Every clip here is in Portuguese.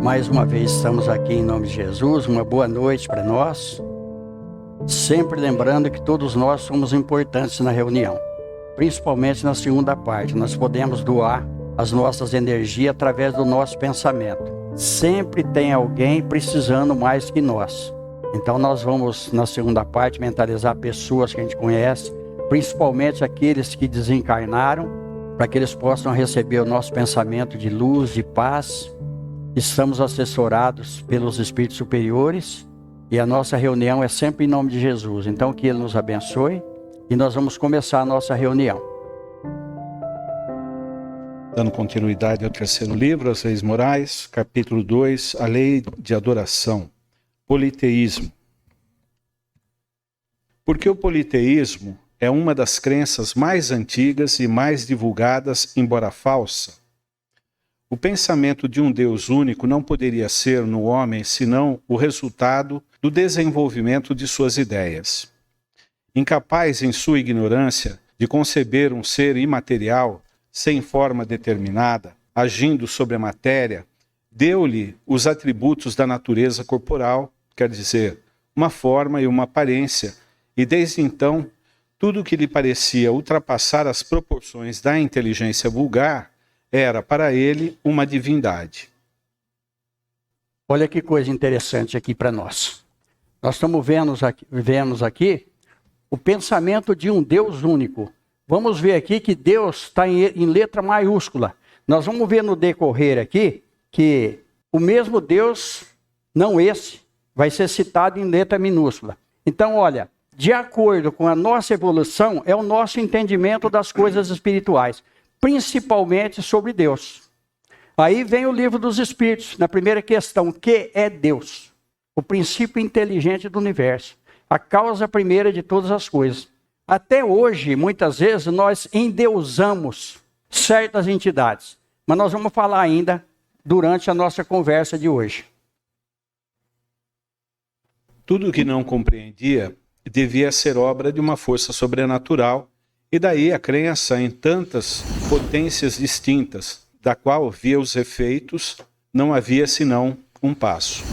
Mais uma vez estamos aqui em nome de Jesus, uma boa noite para nós. Sempre lembrando que todos nós somos importantes na reunião, principalmente na segunda parte. Nós podemos doar as nossas energias através do nosso pensamento. Sempre tem alguém precisando mais que nós. Então nós vamos na segunda parte mentalizar pessoas que a gente conhece, principalmente aqueles que desencarnaram, para que eles possam receber o nosso pensamento de luz, de paz. Estamos assessorados pelos espíritos superiores e a nossa reunião é sempre em nome de Jesus. Então que Ele nos abençoe e nós vamos começar a nossa reunião. Dando continuidade ao terceiro livro, As Leis Morais, capítulo 2, a Lei de Adoração, Politeísmo. Porque o politeísmo é uma das crenças mais antigas e mais divulgadas, embora falsa. O pensamento de um Deus único não poderia ser no homem senão o resultado do desenvolvimento de suas ideias. Incapaz em sua ignorância de conceber um ser imaterial, sem forma determinada, agindo sobre a matéria, deu-lhe os atributos da natureza corporal, quer dizer, uma forma e uma aparência, e desde então, tudo que lhe parecia ultrapassar as proporções da inteligência vulgar era para ele uma divindade. Olha que coisa interessante aqui para nós. Nós estamos vendo aqui o pensamento de um Deus único. Vamos ver aqui que Deus está em letra maiúscula. Nós vamos ver no decorrer aqui que o mesmo Deus, não esse, vai ser citado em letra minúscula. Então, olha, de acordo com a nossa evolução, é o nosso entendimento das coisas espirituais, principalmente sobre Deus. Aí vem o livro dos Espíritos, na primeira questão, o que é Deus? O princípio inteligente do universo, a causa primeira de todas as coisas. Até hoje, muitas vezes, nós endeusamos certas entidades, mas nós vamos falar ainda durante a nossa conversa de hoje. Tudo o que não compreendia devia ser obra de uma força sobrenatural, e daí a crença em tantas potências distintas, da qual via os efeitos, não havia senão um passo.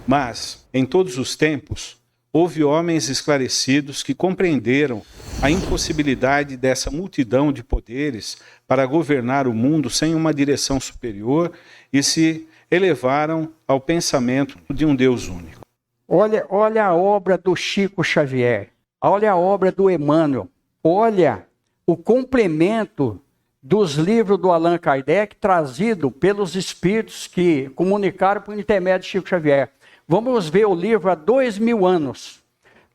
Mas, em todos os tempos, houve homens esclarecidos que compreenderam a impossibilidade dessa multidão de poderes para governar o mundo sem uma direção superior e se elevaram ao pensamento de um Deus único. Olha a obra do Chico Xavier, olha a obra do Emmanuel, olha o complemento dos livros do Allan Kardec trazido pelos espíritos que comunicaram por intermédio de Chico Xavier. Vamos ver o livro há 2000 anos.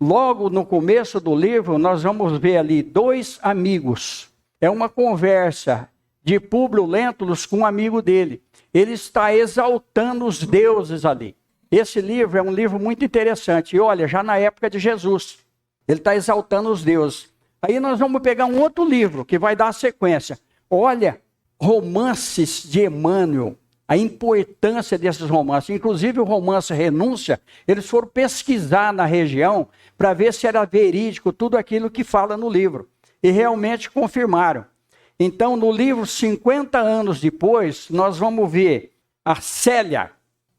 Logo no começo do livro, nós vamos ver ali dois amigos. É uma conversa de Públio Lentulus com um amigo dele. Ele está exaltando os deuses ali. Esse livro é um livro muito interessante. E olha, já na época de Jesus, ele está exaltando os deuses. Aí nós vamos pegar um outro livro que vai dar a sequência. Olha, romances de Emmanuel, a importância desses romances. Inclusive o romance Renúncia, eles foram pesquisar na região para ver se era verídico tudo aquilo que fala no livro. E realmente confirmaram. Então, no livro 50 anos depois, nós vamos ver a Célia,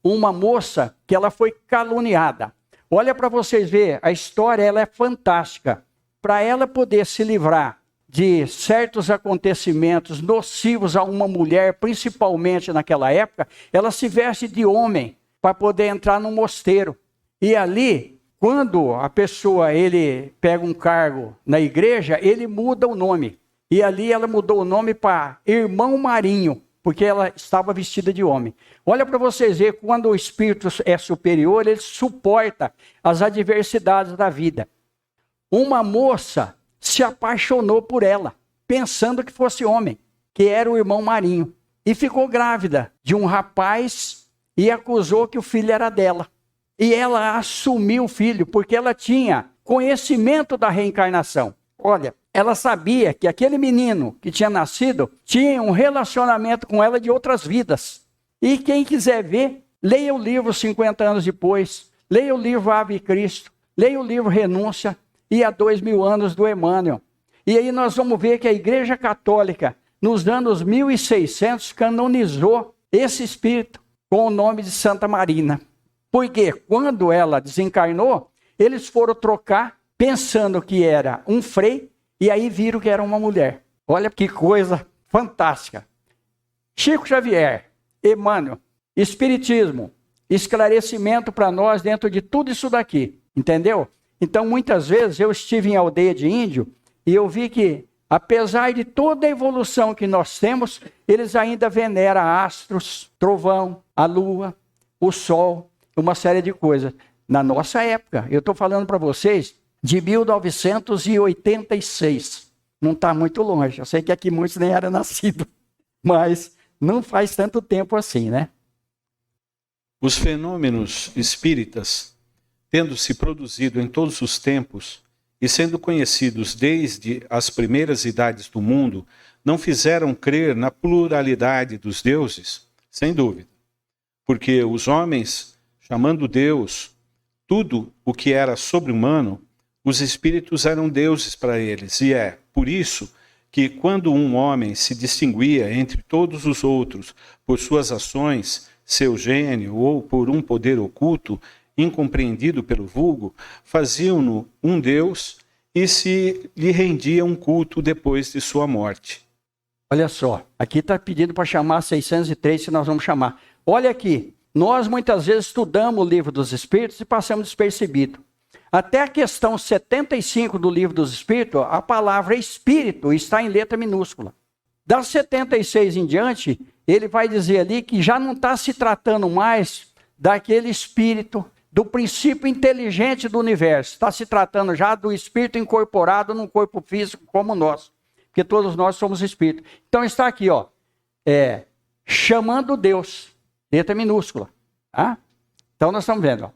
uma moça que ela foi caluniada. Olha para vocês verem, a história ela é fantástica. Para ela poder se livrar de certos acontecimentos nocivos a uma mulher, principalmente naquela época, ela se veste de homem para poder entrar no mosteiro. E ali, quando a pessoa ele pega um cargo na igreja, ele muda o nome. E ali ela mudou o nome para Irmão Marinho, porque ela estava vestida de homem. Olha para vocês verem, quando o espírito é superior, ele suporta as adversidades da vida. Uma moça se apaixonou por ela, pensando que fosse homem, que era o Irmão Marinho. E ficou grávida de um rapaz e acusou que o filho era dela. E ela assumiu o filho, porque ela tinha conhecimento da reencarnação. Olha, ela sabia que aquele menino que tinha nascido tinha um relacionamento com ela de outras vidas. E quem quiser ver, leia o livro 50 anos depois, leia o livro Ave Cristo, leia o livro Renúncia e há 2000 anos do Emmanuel. E aí nós vamos ver que a Igreja Católica, nos anos 1600, canonizou esse espírito. com o nome de Santa Marina. Porque quando ela desencarnou, eles foram trocar pensando que era um frei e aí viram que era uma mulher. Olha que coisa fantástica. Chico Xavier, Emmanuel, Espiritismo, esclarecimento para nós dentro de tudo isso daqui, entendeu? Então, muitas vezes eu estive em aldeia de índio e eu vi que, apesar de toda a evolução que nós temos, eles ainda veneram astros, trovão, a lua, o sol, uma série de coisas. Na nossa época, eu estou falando para vocês de 1986. Não está muito longe. Eu sei que aqui muitos nem eram nascidos, mas não faz tanto tempo assim, né? Os fenômenos espíritas, tendo se produzido em todos os tempos e sendo conhecidos desde as primeiras idades do mundo, não fizeram crer na pluralidade dos deuses? Sem dúvida. Porque os homens, chamando Deus tudo o que era sobre-humano, os espíritos eram deuses para eles. E é por isso que quando um homem se distinguia entre todos os outros por suas ações, seu gênio ou por um poder oculto, incompreendido pelo vulgo, faziam-no um deus e se lhe rendia um culto depois de sua morte. Olha só, aqui está pedindo para chamar 603, se nós vamos chamar. Olha aqui, nós muitas vezes estudamos o livro dos Espíritos e passamos despercebido. Até a questão 75 do livro dos Espíritos, a palavra Espírito está em letra minúscula. Das 76 em diante, ele vai dizer ali que já não está se tratando mais daquele Espírito, do princípio inteligente do universo. Está se tratando já do Espírito incorporado num corpo físico como o nosso. Porque todos nós somos Espírito. Então está aqui, ó, chamando Deus, letra minúscula. Tá? Então nós estamos vendo, ó,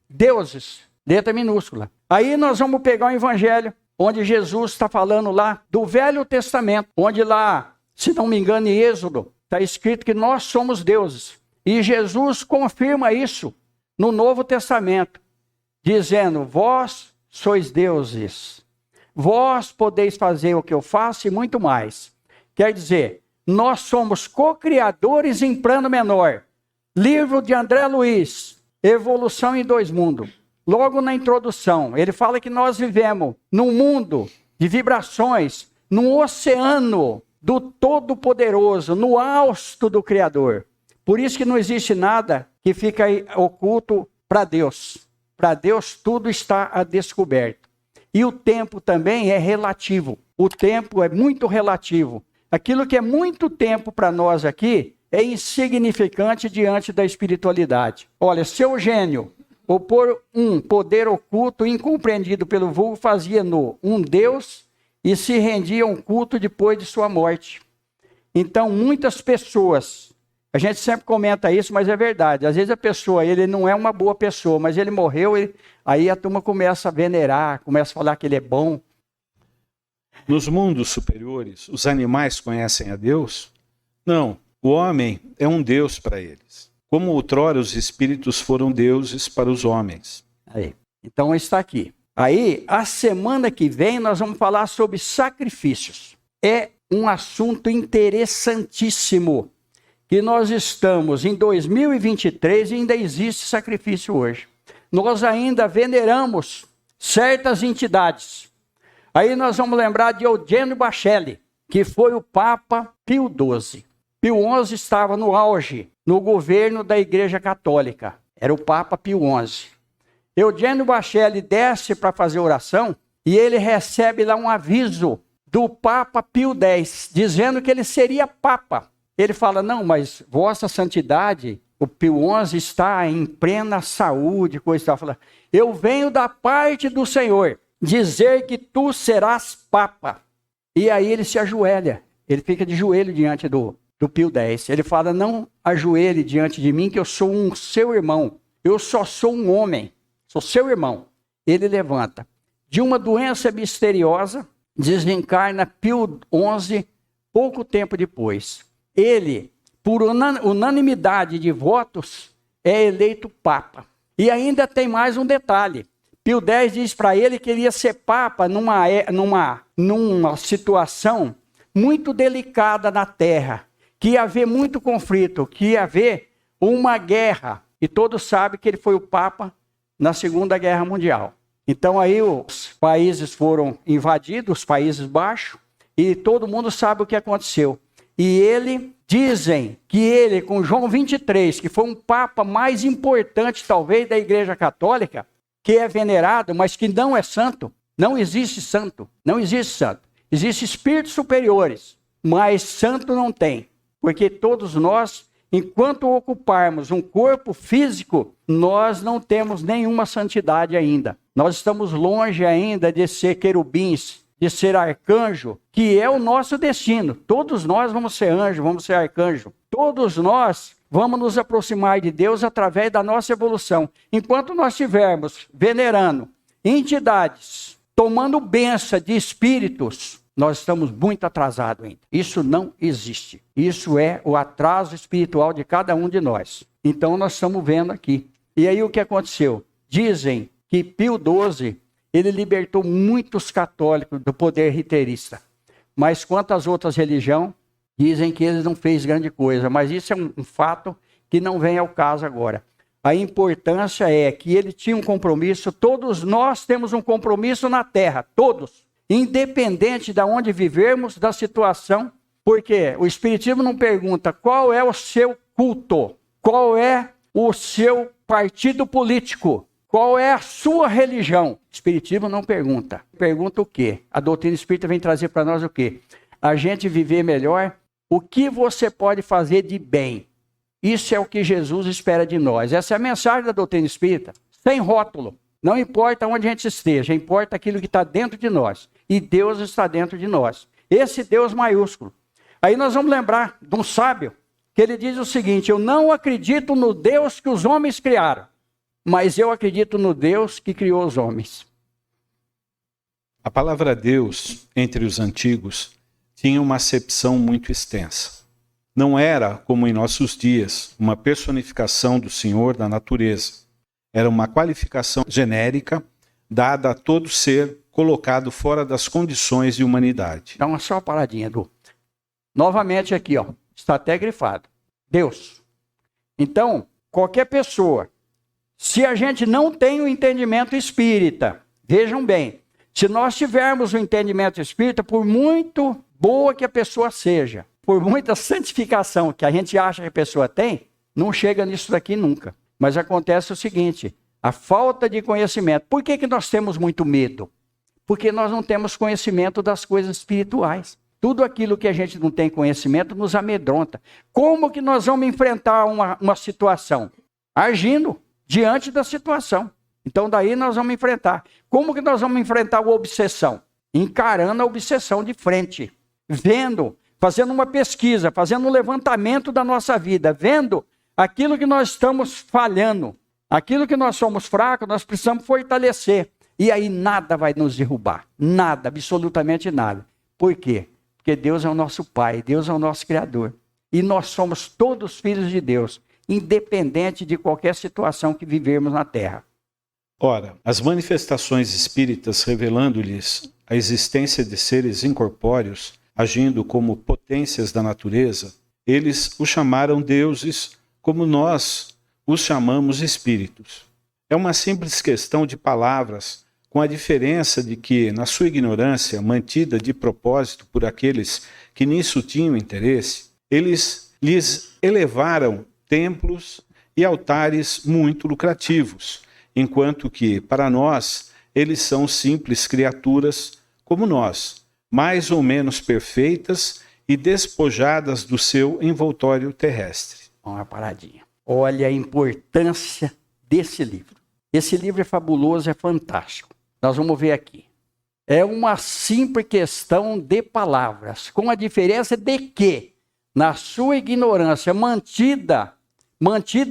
deuses, letra minúscula. Aí nós vamos pegar o Evangelho, onde Jesus está falando lá do Velho Testamento, onde lá, se não me engano, em Êxodo, está escrito que nós somos deuses. E Jesus confirma isso no Novo Testamento, dizendo, vós sois deuses, vós podeis fazer o que eu faço e muito mais. Quer dizer, nós somos co-criadores em plano menor. Livro de André Luiz, Evolução em Dois Mundos. Logo na introdução, ele fala que nós vivemos num mundo de vibrações, num oceano do Todo-Poderoso, no hausto do Criador. Por isso que não existe nada que fica oculto para Deus. Para Deus tudo está a descoberto. E o tempo também é relativo. O tempo é muito relativo. Aquilo que é muito tempo para nós aqui é insignificante diante da espiritualidade. Olha, seu gênio, ou por um poder oculto incompreendido pelo vulgo, fazia-no um Deus e se rendia a um culto depois de sua morte. Então, muitas pessoas, a gente sempre comenta isso, mas é verdade. Às vezes a pessoa, ele não é uma boa pessoa, mas ele morreu, aí a turma começa a venerar, começa a falar que ele é bom. Nos mundos superiores, os animais conhecem a Deus? Não, o homem é um Deus para eles. Como outrora os espíritos foram deuses para os homens. Aí. Então está aqui. Aí, a semana que vem, nós vamos falar sobre sacrifícios. É um assunto interessantíssimo. Que nós estamos em 2023 e ainda existe sacrifício hoje. Nós ainda veneramos certas entidades. Aí nós vamos lembrar de Eugênio Bachelli, que foi o Papa Pio XII. Pio XI estava no auge, no governo da Igreja Católica. Era o Papa Pio XI. Eugênio Bachelli desce para fazer oração e ele recebe lá um aviso do Papa Pio X, dizendo que ele seria Papa. Ele fala, não, mas vossa santidade, o Pio XI está em plena saúde, coisa e tal. Fala, eu venho da parte do Senhor dizer que tu serás Papa. E aí ele se ajoelha, ele fica de joelho diante do Pio X. Ele fala, não ajoelhe diante de mim, que eu sou um seu irmão. Eu só sou um homem, sou seu irmão. Ele levanta. De uma doença misteriosa, desencarna Pio XI pouco tempo depois. Ele, por unanimidade de votos, é eleito Papa. E ainda tem mais um detalhe. Pio X diz para ele que ele ia ser Papa numa situação muito delicada na Terra, que ia haver muito conflito, que ia haver uma guerra. E todos sabem que ele foi o Papa na Segunda Guerra Mundial. Então aí os países foram invadidos, os Países Baixos, e todo mundo sabe o que aconteceu. E dizem que ele, com João 23, que foi um Papa mais importante talvez da Igreja Católica, que é venerado, mas que não é santo. Não existe santo, não existe santo. Existem espíritos superiores, mas santo não tem. Porque todos nós, enquanto ocuparmos um corpo físico, nós não temos nenhuma santidade ainda. Nós estamos longe ainda de ser querubins, de ser arcanjo, que é o nosso destino. Todos nós vamos ser anjo, vamos ser arcanjo. Todos nós vamos nos aproximar de Deus através da nossa evolução. Enquanto nós estivermos venerando entidades, tomando bênção de espíritos, nós estamos muito atrasados ainda. Isso não existe. Isso é o atraso espiritual de cada um de nós. Então nós estamos vendo aqui. E aí o que aconteceu? Dizem que Pio XII, ele libertou muitos católicos do poder riterista. Mas quanto às outras religiões, dizem que ele não fez grande coisa. Mas isso é um fato que não vem ao caso agora. A importância é que ele tinha um compromisso, todos nós temos um compromisso na Terra, todos. Independente de onde vivermos, da situação, porque o Espiritismo não pergunta qual é o seu culto, qual é o seu partido político, qual é a sua religião. O Espiritismo não pergunta. Pergunta o quê? A doutrina espírita vem trazer para nós o quê? A gente viver melhor, o que você pode fazer de bem. Isso é o que Jesus espera de nós. Essa é a mensagem da doutrina espírita, sem rótulo. Não importa onde a gente esteja, importa aquilo que está dentro de nós. E Deus está dentro de nós. Esse Deus maiúsculo. Aí nós vamos lembrar de um sábio, que ele diz o seguinte: eu não acredito no Deus que os homens criaram, mas eu acredito no Deus que criou os homens. A palavra Deus, entre os antigos, tinha uma acepção muito extensa. Não era, como em nossos dias, uma personificação do Senhor da natureza. Era uma qualificação genérica dada a todo ser colocado fora das condições de humanidade. Dá uma só paradinha, Edu. Novamente aqui, ó, está até grifado. Deus. Então, qualquer pessoa, se a gente não tem o entendimento espírita, vejam bem, se nós tivermos o entendimento espírita, por muito boa que a pessoa seja, por muita santificação que a gente acha que a pessoa tem, não chega nisso daqui nunca. Mas acontece o seguinte, a falta de conhecimento. Por que nós temos muito medo? Porque nós não temos conhecimento das coisas espirituais. Tudo aquilo que a gente não tem conhecimento nos amedronta. Como que nós vamos enfrentar uma situação? Agindo diante da situação. Então daí nós vamos enfrentar. Como que nós vamos enfrentar a obsessão? Encarando a obsessão de frente. Vendo, fazendo uma pesquisa, fazendo um levantamento da nossa vida. Vendo aquilo que nós estamos falhando. Aquilo que nós somos fracos, nós precisamos fortalecer. E aí nada vai nos derrubar. Nada, absolutamente nada. Por quê? Porque Deus é o nosso Pai, Deus é o nosso Criador. E nós somos todos filhos de Deus, independente de qualquer situação que vivermos na Terra. Ora, as manifestações espíritas revelando-lhes a existência de seres incorpóreos, agindo como potências da natureza, eles os chamaram deuses, como nós os chamamos espíritos. É uma simples questão de palavras, com a diferença de que, na sua ignorância, mantida de propósito por aqueles que nisso tinham interesse, eles lhes elevaram templos e altares muito lucrativos, enquanto que, para nós, eles são simples criaturas como nós, mais ou menos perfeitas e despojadas do seu envoltório terrestre. Uma paradinha. Olha a importância desse livro. Esse livro é fabuloso, é fantástico. Nós vamos ver aqui. É uma simples questão de palavras, com a diferença de que, na sua ignorância mantida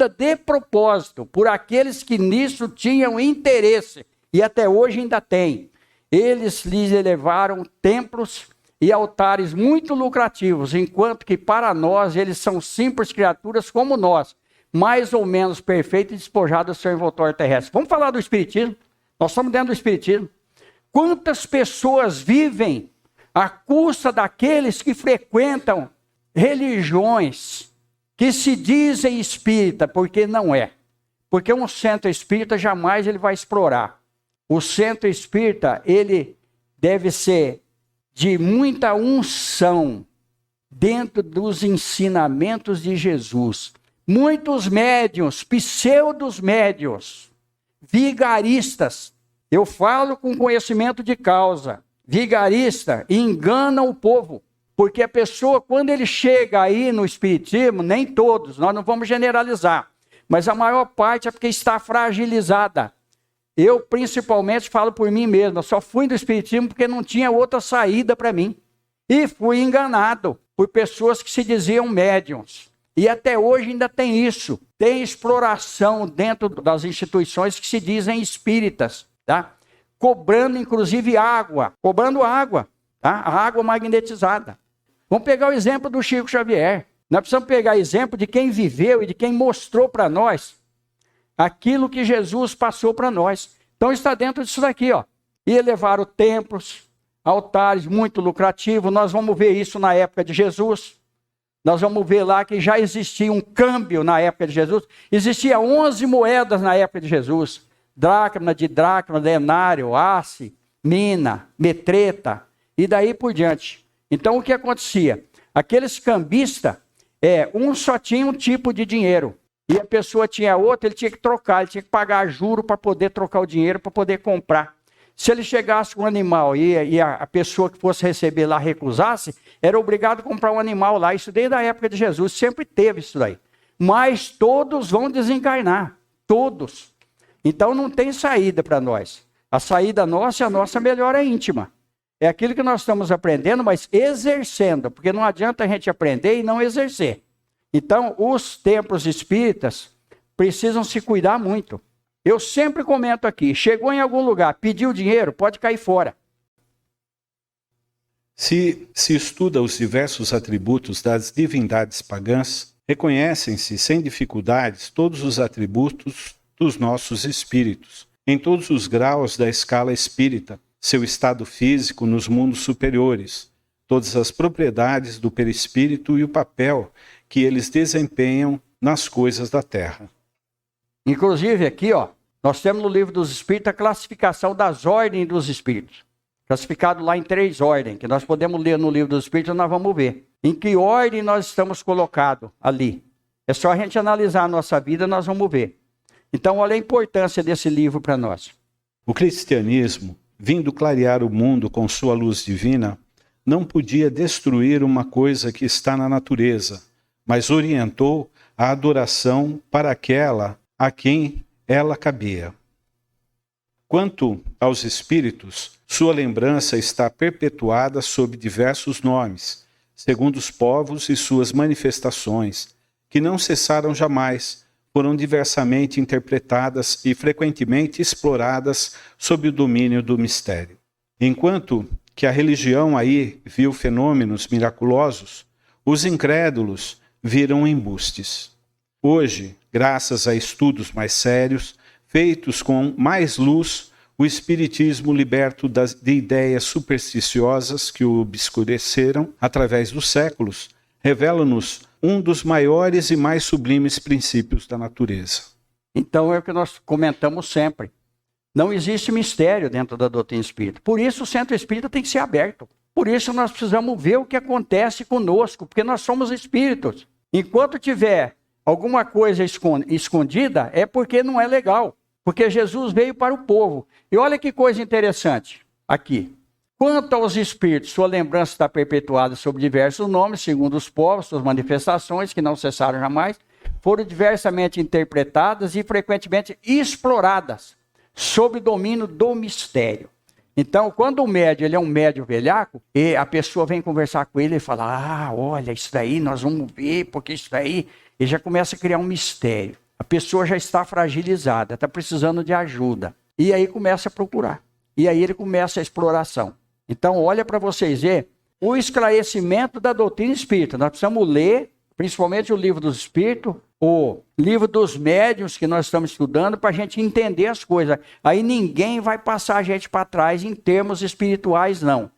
de propósito por aqueles que nisso tinham interesse, e até hoje ainda tem, eles lhes elevaram templos e altares muito lucrativos, enquanto que para nós eles são simples criaturas como nós, mais ou menos perfeitos e despojados do seu envoltório terrestre. Vamos falar do Espiritismo? Nós estamos dentro do Espiritismo. Quantas pessoas vivem à custa daqueles que frequentam religiões que se dizem espírita, porque não é. Porque um centro espírita jamais ele vai explorar. O centro espírita, ele deve ser de muita unção dentro dos ensinamentos de Jesus. Muitos médiuns, pseudos médiuns, vigaristas, eu falo com conhecimento de causa, vigarista, enganam o povo. Porque a pessoa, quando ele chega aí no espiritismo, nem todos, nós não vamos generalizar, mas a maior parte é porque está fragilizada. Eu, principalmente, falo por mim mesmo, eu só fui do espiritismo porque não tinha outra saída para mim. E fui enganado por pessoas que se diziam médiuns. E até hoje ainda tem isso. Tem exploração dentro das instituições que se dizem espíritas, tá? Cobrando, inclusive, água. Cobrando água, tá? A água magnetizada. Vamos pegar o exemplo do Chico Xavier. Nós precisamos pegar exemplo de quem viveu e de quem mostrou para nós aquilo que Jesus passou para nós. Então está dentro disso daqui, ó. E elevaram templos, altares muito lucrativos. Nós vamos ver isso na época de Jesus. Nós vamos ver lá que já existia um câmbio na época de Jesus. Existia 11 moedas na época de Jesus. Dracma, denário, asse, mina, metreta e daí por diante. Então o que acontecia? Aqueles cambistas, um só tinha um tipo de dinheiro. E a pessoa tinha outro, ele tinha que trocar, ele tinha que pagar juro para poder trocar o dinheiro, para poder comprar. Se ele chegasse com um animal e a pessoa que fosse receber lá recusasse, era obrigado a comprar um animal lá. Isso desde a época de Jesus, sempre teve isso daí. Mas todos vão desencarnar, todos. Então não tem saída para nós. A saída nossa é a nossa melhora íntima. É aquilo que nós estamos aprendendo, mas exercendo, porque não adianta a gente aprender e não exercer. Então, os templos espíritas precisam se cuidar muito. Eu sempre comento aqui, chegou em algum lugar, pediu dinheiro, pode cair fora. Se estuda os diversos atributos das divindades pagãs, reconhecem-se sem dificuldades todos os atributos dos nossos espíritos, em todos os graus da escala espírita, seu estado físico nos mundos superiores, todas as propriedades do perispírito e o papel que eles desempenham nas coisas da terra. Inclusive aqui, ó, nós temos no livro dos Espíritos a classificação das ordens dos Espíritos. Classificado lá em 3 ordens, que nós podemos ler no livro dos Espíritos, nós vamos ver. Em que ordem nós estamos colocados ali. É só a gente analisar a nossa vida, nós vamos ver. Então, olha a importância desse livro para nós. O cristianismo, vindo clarear o mundo com sua luz divina, não podia destruir uma coisa que está na natureza, mas orientou a adoração para aquela a quem ela cabia. Quanto aos espíritos, sua lembrança está perpetuada sob diversos nomes, segundo os povos e suas manifestações, que não cessaram jamais, foram diversamente interpretadas e frequentemente exploradas sob o domínio do mistério. Enquanto que a religião aí viu fenômenos miraculosos, os incrédulos viram embustes. Hoje, graças a estudos mais sérios, feitos com mais luz, o Espiritismo, liberto de ideias supersticiosas que o obscureceram através dos séculos, revela-nos um dos maiores e mais sublimes princípios da natureza. Então é o que nós comentamos sempre. Não existe mistério dentro da doutrina espírita. Por isso o centro espírita tem que ser aberto. Por isso nós precisamos ver o que acontece conosco, porque nós somos espíritos. Enquanto tiver alguma coisa escondida, é porque não é legal. Porque Jesus veio para o povo. E olha que coisa interessante aqui. Quanto aos espíritos, sua lembrança está perpetuada sob diversos nomes, segundo os povos, suas manifestações, que não cessaram jamais, foram diversamente interpretadas e frequentemente exploradas, sob domínio do mistério. Então, quando o médium ele é um médium velhaco, e a pessoa vem conversar com ele e fala, olha, isso daí nós vamos ver, porque isso daí... Ele já começa a criar um mistério. A pessoa já está fragilizada, está precisando de ajuda. E aí começa a procurar. E aí ele começa a exploração. Então, olha para vocês verem o esclarecimento da doutrina espírita. Nós precisamos ler, principalmente o livro dos espíritos, o livro dos médiuns que nós estamos estudando, para a gente entender as coisas. Aí ninguém vai passar a gente para trás em termos espirituais, não.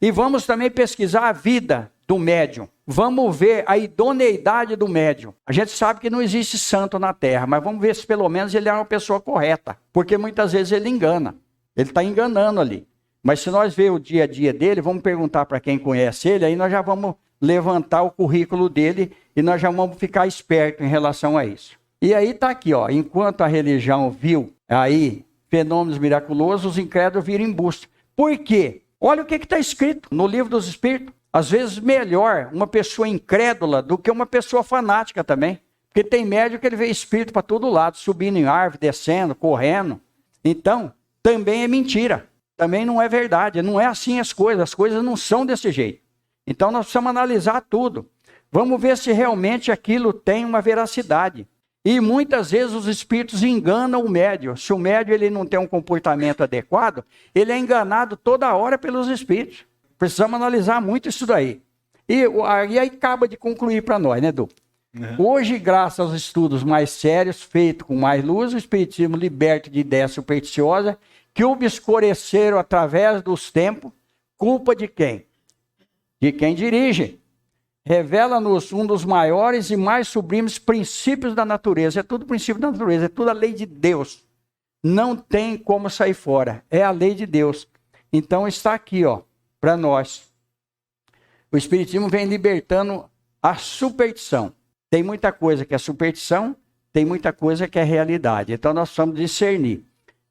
E vamos também pesquisar a vida do médium. vamos ver a idoneidade do médium. A gente sabe que não existe santo na Terra, mas vamos ver se pelo menos ele é uma pessoa correta. Porque muitas vezes ele engana. Ele está enganando ali. Mas se nós ver o dia a dia dele, vamos perguntar para quem conhece ele, aí nós já vamos levantar o currículo dele e nós já vamos ficar espertos em relação a isso. E aí está aqui, ó, enquanto a religião viu aí fenômenos miraculosos, os incrédulos viram embuste. Por quê? Olha o que está escrito no livro dos Espíritos. Às vezes melhor uma pessoa incrédula do que uma pessoa fanática também. Porque tem médium que ele vê espírito para todo lado, subindo em árvore, descendo, correndo. Então, também é mentira. Também não é verdade. Não é assim as coisas não são desse jeito. Então nós precisamos analisar tudo. Vamos ver se realmente aquilo tem uma veracidade. E muitas vezes os espíritos enganam o médium. Se o médium ele não tem um comportamento adequado, ele é enganado toda hora pelos espíritos. Precisamos analisar muito isso daí. E aí acaba de concluir para nós, né, Edu? Hoje, graças aos estudos mais sérios, feitos com mais luz, o espiritismo liberta de ideias supersticiosas que obscureceram através dos tempos, culpa de quem? De quem dirige. Revela-nos um dos maiores e mais sublimes princípios da natureza. É tudo princípio da natureza, é tudo a lei de Deus. Não tem como sair fora, é a lei de Deus. Então está aqui, ó, para nós. O espiritismo vem libertando a superstição. Tem muita coisa que é superstição, tem muita coisa que é realidade. Então nós precisamos discernir.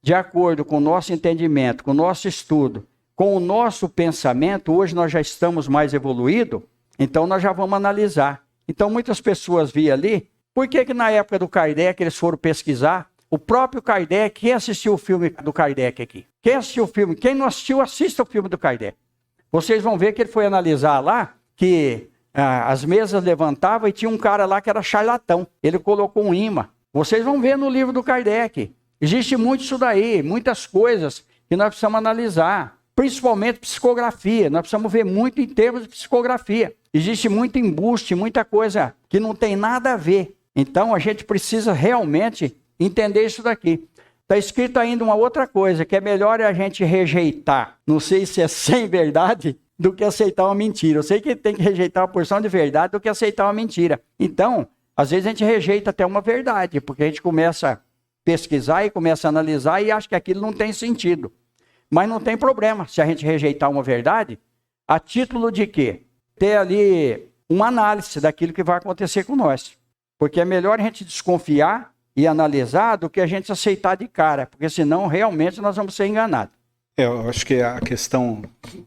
De acordo com o nosso entendimento, com o nosso estudo, com o nosso pensamento, hoje nós já estamos mais evoluídos, então nós já vamos analisar. Então muitas pessoas viam ali, por que na época do Kardec eles foram pesquisar? O próprio Kardec, quem assistiu o filme do Kardec aqui? Quem assistiu o filme? Quem não assistiu, assista o filme do Kardec. Vocês vão ver que ele foi analisar lá, que as mesas levantavam e tinha um cara lá que era charlatão. Ele colocou um imã. Vocês vão ver no livro do Kardec. Existe muito isso daí, muitas coisas que nós precisamos analisar, principalmente psicografia. Nós precisamos ver muito em termos de psicografia. Existe muito embuste, muita coisa que não tem nada a ver. Então a gente precisa realmente entender isso daqui. Está escrito ainda uma outra coisa, que é melhor a gente rejeitar, não sei se é sem verdade, do que aceitar uma mentira. Eu sei que tem que rejeitar uma porção de verdade do que aceitar uma mentira. Então, às vezes a gente rejeita até uma verdade, porque a gente começa a pesquisar e começa a analisar e acha que aquilo não tem sentido. Mas não tem problema se a gente rejeitar uma verdade, a título de quê? Ter ali uma análise daquilo que vai acontecer com nós. Porque é melhor a gente desconfiar e analisar do que a gente aceitar de cara, porque senão realmente nós vamos ser enganados. Eu acho que a questão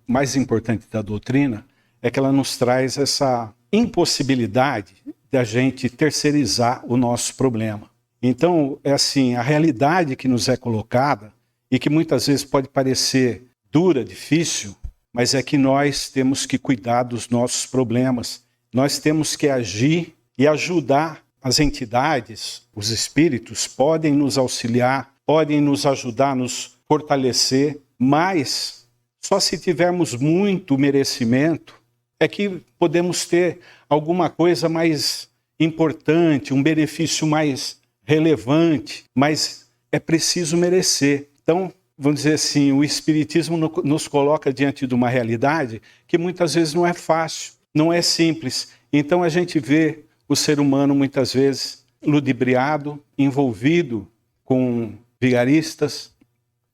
mais importante da doutrina é que ela nos traz essa impossibilidade de a gente terceirizar o nosso problema. Então, é assim, a realidade que nos é colocada, e que muitas vezes pode parecer dura, difícil, mas é que nós temos que cuidar dos nossos problemas. Nós temos que agir e ajudar as entidades, os espíritos, podem nos auxiliar, podem nos ajudar, nos fortalecer, mas só se tivermos muito merecimento é que podemos ter alguma coisa mais importante, um benefício mais relevante, mas é preciso merecer. Então, vamos dizer assim, o Espiritismo nos coloca diante de uma realidade que muitas vezes não é fácil, não é simples. Então a gente vê o ser humano muitas vezes ludibriado, envolvido com vigaristas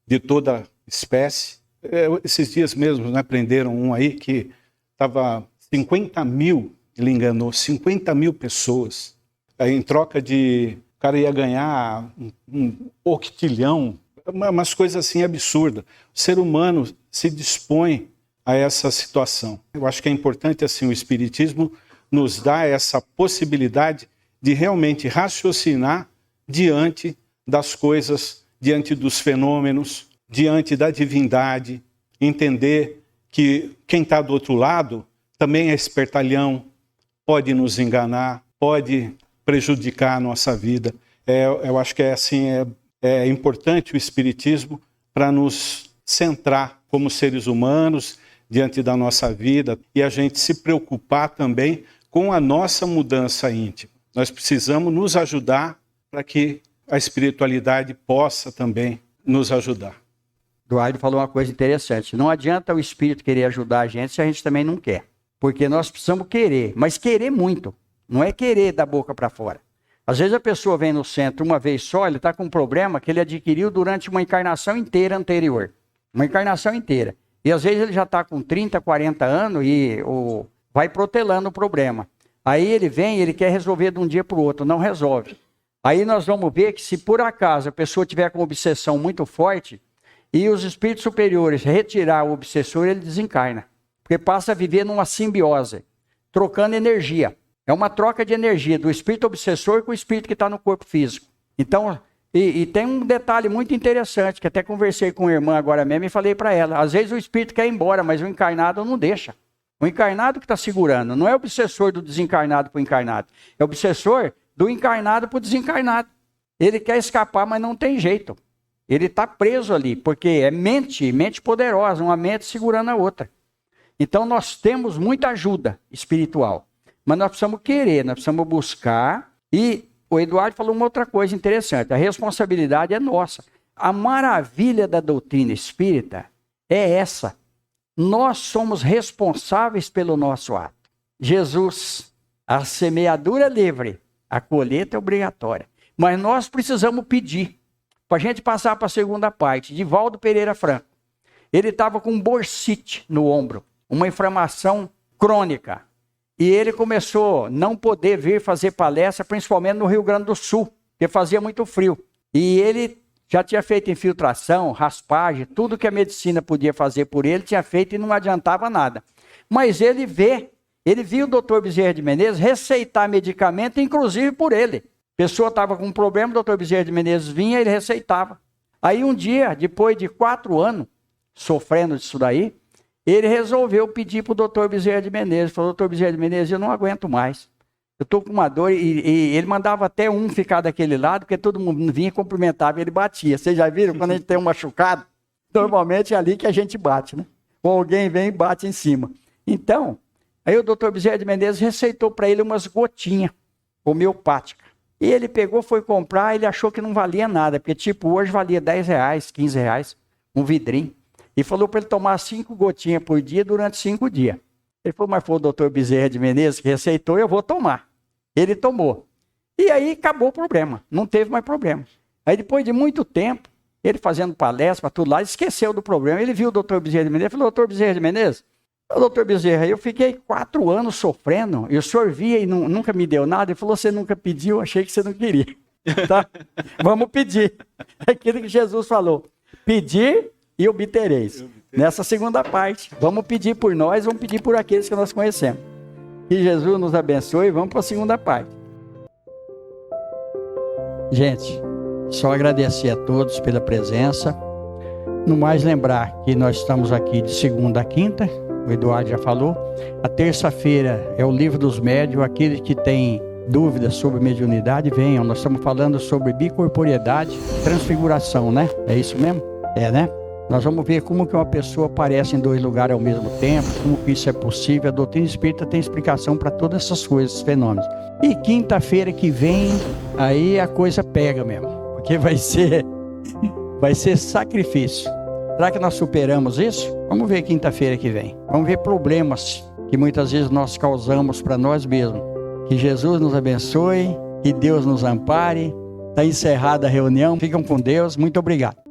de toda espécie. Esses dias mesmo, né, prenderam um aí que estava 50 mil, ele enganou 50 mil pessoas. Aí, em troca de... O cara ia ganhar um octilhão, umas coisas assim absurdas. O ser humano se dispõe a essa situação. Eu acho que é importante, assim, o Espiritismo nos dá essa possibilidade de realmente raciocinar diante das coisas, diante dos fenômenos, diante da divindade, entender que quem está do outro lado também é espertalhão, pode nos enganar, pode prejudicar a nossa vida. Eu acho que é importante o Espiritismo para nos centrar como seres humanos diante da nossa vida e a gente se preocupar também com a nossa mudança íntima. Nós precisamos nos ajudar para que a espiritualidade possa também nos ajudar. Eduardo falou uma coisa interessante. Não adianta o Espírito querer ajudar a gente se a gente também não quer. Porque nós precisamos querer, mas querer muito. Não é querer da boca para fora. Às vezes a pessoa vem no centro uma vez só, ele está com um problema que ele adquiriu durante uma encarnação inteira anterior. Uma encarnação inteira. E às vezes ele já está com 30, 40 anos e vai protelando o problema. Aí ele vem e ele quer resolver de um dia para o outro, não resolve. Aí nós vamos ver que se por acaso a pessoa tiver com obsessão muito forte e os espíritos superiores retirar o obsessor, ele desencarna. Porque passa a viver numa simbiose, trocando energia. É uma troca de energia do espírito obsessor com o espírito que está no corpo físico. Então, e tem um detalhe muito interessante, que até conversei com a irmã agora mesmo e falei para ela. Às vezes o espírito quer ir embora, mas o encarnado não deixa. O encarnado que está segurando, não é o obsessor do desencarnado para o encarnado. É o obsessor do encarnado para o desencarnado. Ele quer escapar, mas não tem jeito. Ele está preso ali, porque é mente poderosa, uma mente segurando a outra. Então nós temos muita ajuda espiritual. Mas nós precisamos querer, nós precisamos buscar. E o Eduardo falou uma outra coisa interessante. A responsabilidade é nossa. A maravilha da doutrina espírita é essa. Nós somos responsáveis pelo nosso ato. Jesus, a semeadura é livre, a colheita é obrigatória. Mas nós precisamos pedir. Para a gente passar para a segunda parte. Divaldo Pereira Franco. Ele estava com um bursite no ombro, uma inflamação crônica. E ele começou a não poder vir fazer palestra, principalmente no Rio Grande do Sul, porque fazia muito frio. E ele já tinha feito infiltração, raspagem, tudo que a medicina podia fazer por ele, tinha feito e não adiantava nada. Mas ele viu o doutor Bezerra de Menezes receitar medicamento, inclusive por ele. A pessoa estava com um problema, o doutor Bezerra de Menezes vinha e ele receitava. Aí um dia, depois de 4 anos, sofrendo disso daí, ele resolveu pedir para o doutor Bezerra de Menezes. Falou, doutor Bezerra de Menezes, eu não aguento mais. Eu estou com uma dor. E ele mandava até um ficar daquele lado, porque todo mundo vinha, cumprimentava e ele batia. Vocês já viram quando a gente tem um machucado? Normalmente é ali que a gente bate, né? Ou alguém vem e bate em cima. Então, aí o doutor Bezerra de Menezes receitou para ele umas gotinhas homeopáticas. E ele pegou, foi comprar, ele achou que não valia nada, porque tipo, hoje valia R$10, R$15, um vidrinho. E falou para ele tomar 5 gotinhas por dia durante 5 dias. Ele falou, mas foi o doutor Bezerra de Menezes que receitou, eu vou tomar. Ele tomou. E aí acabou o problema, não teve mais problema. Aí depois de muito tempo, ele fazendo palestra para tudo lá, esqueceu do problema. Ele viu o doutor Bezerra de Menezes, falou, doutor Bezerra de Menezes, doutor Bezerra, eu fiquei 4 anos sofrendo, e o senhor via e nunca me deu nada. Ele falou, você nunca pediu, achei que você não queria. Tá? Vamos pedir. É aquilo que Jesus falou, pedir e obtereis. Nessa segunda parte, vamos pedir por nós, vamos pedir por aqueles que nós conhecemos. Que Jesus nos abençoe, vamos para a segunda parte. Gente, só agradecer a todos pela presença. No mais lembrar que nós estamos aqui de segunda a quinta, o Eduardo já falou. A terça-feira é o Livro dos Médiuns. Aqueles que têm dúvidas sobre mediunidade, venham. Nós estamos falando sobre bicorporiedade, transfiguração, né? É isso mesmo? É, né? Nós vamos ver como que uma pessoa aparece em 2 lugares ao mesmo tempo, como que isso é possível. A doutrina espírita tem explicação para todas essas coisas, esses fenômenos. E quinta-feira que vem, aí a coisa pega mesmo, porque vai ser sacrifício. Será que nós superamos isso? Vamos ver quinta-feira que vem. Vamos ver problemas que muitas vezes nós causamos para nós mesmos. Que Jesus nos abençoe, que Deus nos ampare. Está encerrada a reunião. Ficam com Deus. Muito obrigado.